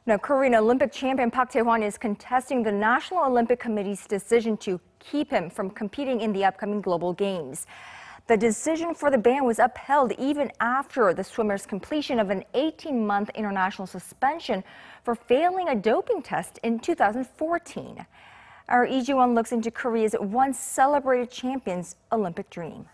Now, Korean Olympic champion Park Tae-hwan is contesting the National Olympic Committee's decision to keep him from competing in the upcoming Global Games. The decision for the ban was upheld even after the swimmer's completion of an 18-month international suspension for failing a doping test in 2014. Our Lee Ji-won looks into Korea's once celebrated champion's Olympic dream.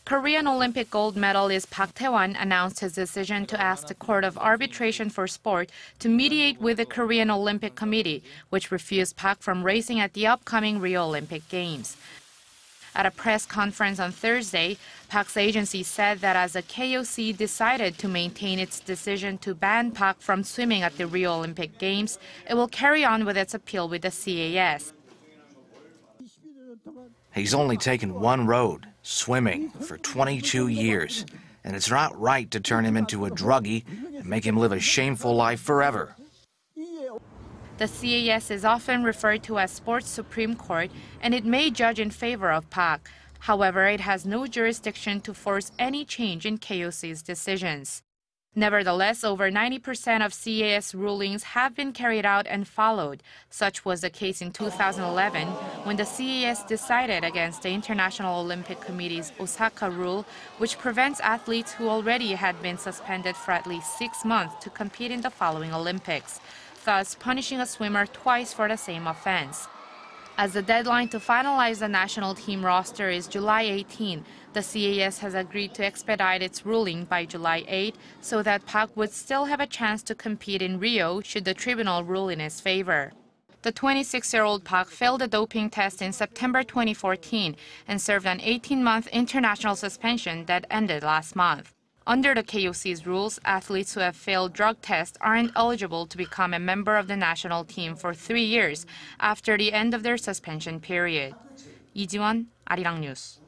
Korean Olympic gold medalist Park Tae-hwan announced his decision to ask the Court of Arbitration for Sport to mediate with the Korean Olympic Committee, which refused Park from racing at the upcoming Rio Olympic Games. At a press conference on Thursday, Park's agency said that as the KOC decided to maintain its decision to ban Park from swimming at the Rio Olympic Games, it will carry on with its appeal with the CAS. He's only taken one road, swimming, for 22 years, and it's not right to turn him into a druggie and make him live a shameful life forever. The CAS is often referred to as Sports Supreme Court, and it may judge in favor of Park. However, it has no jurisdiction to force any change in KOC's decisions. Nevertheless, over 90% of CAS rulings have been carried out and followed. Such was the case in 2011 when the CAS decided against the International Olympic Committee's Osaka rule, which prevents athletes who already had been suspended for at least 6 months to compete in the following Olympics, thus punishing a swimmer twice for the same offense. As the deadline to finalize the national team roster is July 18, the CAS has agreed to expedite its ruling by July 8 so that Park would still have a chance to compete in Rio should the tribunal rule in his favor. The 26-year-old Park failed a doping test in September 2014 and served an 18-month international suspension that ended last month. Under the KOC's rules, athletes who have failed drug tests aren't eligible to become a member of the national team for 3 years after the end of their suspension period. Lee Ji-won, Arirang News.